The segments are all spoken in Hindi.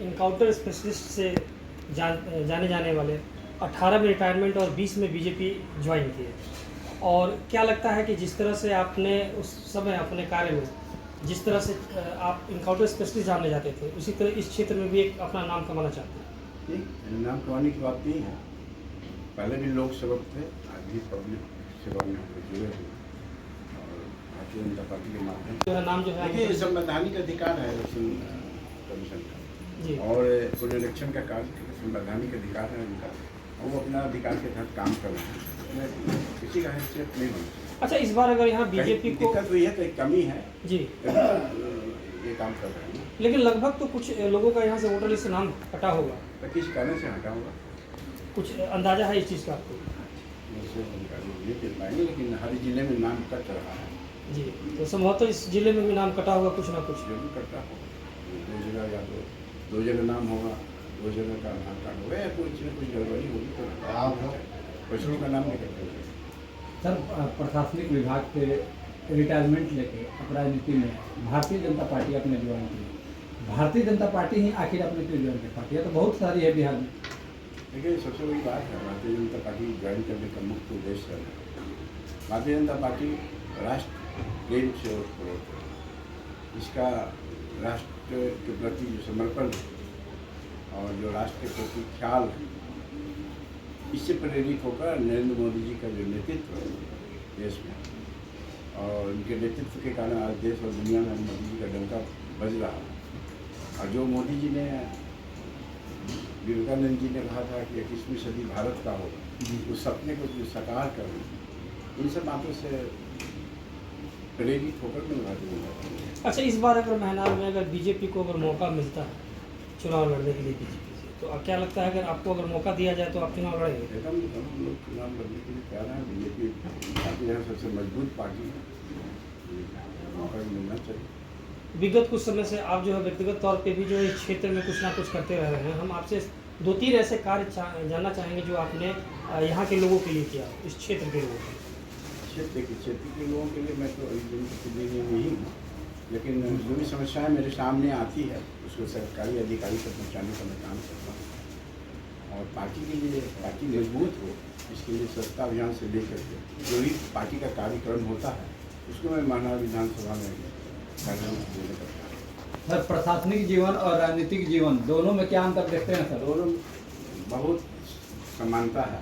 इनकाउंटर स्पेशलिस्ट से जाने जाने वाले 18 में रिटायरमेंट और 20 में बीजेपी ज्वाइन किए। और क्या लगता है कि जिस तरह से आपने उस समय अपने कार्य में जिस तरह से आप इनकाउंटर स्पेशलिस्ट जानने जाते थे, उसी तरह इस क्षेत्र में भी एक अपना नाम कमाना चाहते हैं? नहीं, नाम कमाने की बात नहीं है। पहले भी लोक सेवक थे, आज भी पब्लिक सेवा में हम जुड़े हुए और भारतीय जनता पार्टी के माध्यम मेरा नाम जो है देखिए, संवैधानिक अधिकार है इलेक्शन कमीशन जी। का, और इलेक्शन का कार्य संवैधानिक अधिकार है उनका, और वो अपना अधिकार के तहत काम कर रहे हैं। उसमें किसी का हैसियत नहीं होना चाहिए। अच्छा, इस बार अगर यहाँ बीजेपी को दिक्कत हुई है तो एक कमी है जी, ये काम कर रहे हैं, लेकिन लगभग तो कुछ लोगों का यहाँ से वोटर लिस्ट से नाम कटा होगा, तो किस कारण से हटा होगा कुछ अंदाजा है इस चीज़ का आपको? मुझसे जानकारी नहीं दे पाएंगे, लेकिन हर जिले में नाम कट रहा है जी, तो संभवतः इस जिले में भी नाम कटा होगा कुछ ना कुछ। जरूर करता होगा। दो जगह या तो दो जगह नाम होगा, दो जगह का आधार कार्ड होगा, या कुछ न कुछ गड़बड़ी होगी तो आप पशुओं का नाम नहीं करते होंगे। सर, प्रशासनिक विभाग के रिटायरमेंट लेके अब राजनीति में भारतीय जनता पार्टी अपने ज्वाइन की। भारतीय जनता पार्टी ही आखिर अपने क्यों ज्वाइन की? पार्टियाँ तो बहुत सारी है बिहार में। देखिए, सबसे बड़ी बात है, भारतीय जनता पार्टी ज्वाइन करने का मुख्य उद्देश्य है भारतीय जनता पार्टी राष्ट्र प्रेम से ओतप्रोत है। इसका राष्ट्र के प्रति जो समर्पण है और जो राष्ट्र के प्रति ख्याल है, इससे प्रेरित होकर नरेंद्र मोदी जी का जो नेतृत्व है देश में, और उनके नेतृत्व के कारण आज देश और दुनिया में मोदी जी का डंका बज रहा है। और जो मोदी जी ने, विवेकानंद जी ने कहा था कि 21वीं सदी भारत का हो, उस सपने को जो साकार करना, इन सब बातों से प्रेरित होकर मैं भारतीय जनता पार्टी। अच्छा, इस बार अगर महनार में अगर बीजेपी को अगर मौका मिलता है चुनाव लड़ने के लिए बीजेपी से, तो क्या लगता है अगर आपको अगर मौका दिया जाए तो आप चुनाव लड़ेंगे? एकदम हम लोग चुनाव लड़ने के लिए तैयार हैं। बीजेपी पार्टी है, सबसे मजबूत पार्टी है, मौका मिलना चाहिए। विगत कुछ समय से आप जो है व्यक्तिगत तौर पे भी जो है इस क्षेत्र में कुछ ना कुछ करते रह रहे हैं। हम आपसे 2-3 ऐसे कार्य जानना चाहेंगे जो आपने यहाँ के लोगों के लिए किया, इस क्षेत्र के लोगों के लिए। क्षेत्र के लोगों के लिए मैं तो जनप्रतिनिधि नहीं हूँ, लेकिन जो भी समस्याएं मेरे सामने आती है उसको सरकारी अधिकारी तक पहुँचाने का मैं काम करता हूँ। और पार्टी के लिए, पार्टी मजबूत हो, इसके लिए स्वच्छता अभियान से लेकर के जो भी पार्टी का कार्यक्रम होता है उसको मैं महनार विधानसभा में कार्यान्वित करता हूँ। सर, प्रशासनिक जीवन और राजनीतिक जीवन दोनों में क्या अंतर देखते हैं सर? दोनों बहुत समानता है,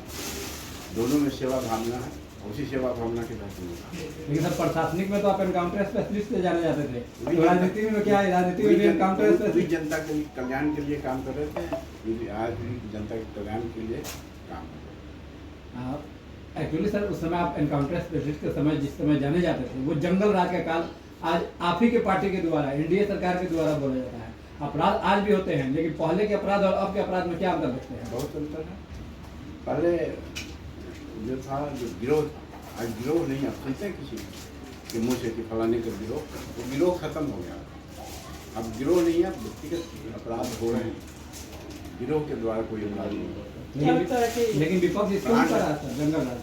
दोनों में सेवा भावना है, उसी सेवा भावना के साथ होगा। लेकिन सर, प्रशासनिक में तो आप एनकाउंटर स्पेशलिस्ट से जाने जाते थे, तो राजनीति में क्या है? राजनीति में भी एनकाउंटर पूरी स्पेशलिस्ट जनता के कल्याण के लिए काम कर रहे थे, आज भी जनता के कल्याण के लिए काम कर रहे हैं। एक्चुअली सर, उस समय आप एनकाउंटर स्पेशलिस्ट के समय जिस समय जाने जाते थे, वो जंगल राज का काल आज आप ही के पार्टी के द्वारा, एनडीए सरकार के द्वारा बोला जाता है। अपराध आज भी होते हैं, लेकिन पहले के अपराध और अब के अपराध में क्या अंतर देखते हैं? बहुत अंतर है। पहले जो था, जो गिरोह, आज गिरोह नहीं, आप सुनते हैं किसी के मुँह से कि फलाने का गिरोह, वो गिरोह खत्म हो गया। अब गिरोह नहीं है, व्यक्तिगत अपराध हो रहे हैं, गिरोह के द्वारा कोई अपराध नहीं होता। लेकिन विपक्ष इसको भी करा सर, जंगल राज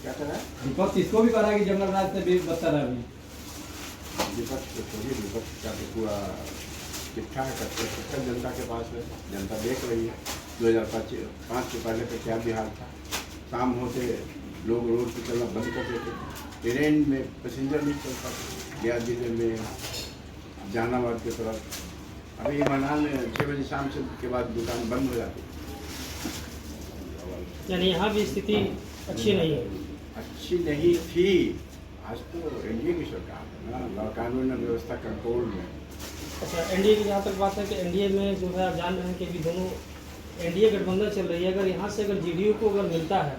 क्या कह रहा है? विपक्ष इसको भी करा कि जंगल राज से भी बदतर है अभी। विपक्ष को छोड़िए, विपक्ष का तो पूरा चिट्ठा है, कट्टर जनता के पास है, जनता देख रही है। 2005 से पहले तो क्या बिहार था, शाम होते लोग रोड पर चलना बंद कर देते थे, ट्रेन में पैसेंजर नहीं चलता था। गया जिले में जहानाबाद की तरफ, अभी महनार में 6 बजे शाम से के बाद दुकान बंद हो जाती है। यानी यहाँ भी स्थिति अच्छी नहीं है। अच्छी नहीं थी, आज तो एनडीए की सरकार है ना, लॉ कानून व्यवस्था कंट्रोल में। अच्छा, एनडीए की जहाँ तक बात है कि एनडीए में जो है आप जान रहे हैं कि अभी दोनों एनडीए गठबंधन चल रही है। अगर यहाँ से अगर जेडीयू को अगर मिलता है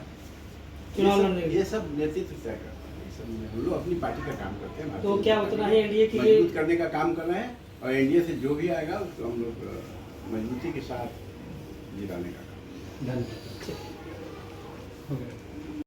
चुनाव लड़ने, ये सब नेतृत्व तय करते हैं, ये सब हम लोग अपनी पार्टी का काम करते हैं, तो क्या उतना ही एनडीए के लिए मजबूत करने का काम कर रहे हैं, और एनडीए से जो भी आएगा उसको हम लोग मजबूती के साथ जिताने का काम। धन्यवाद। ओके।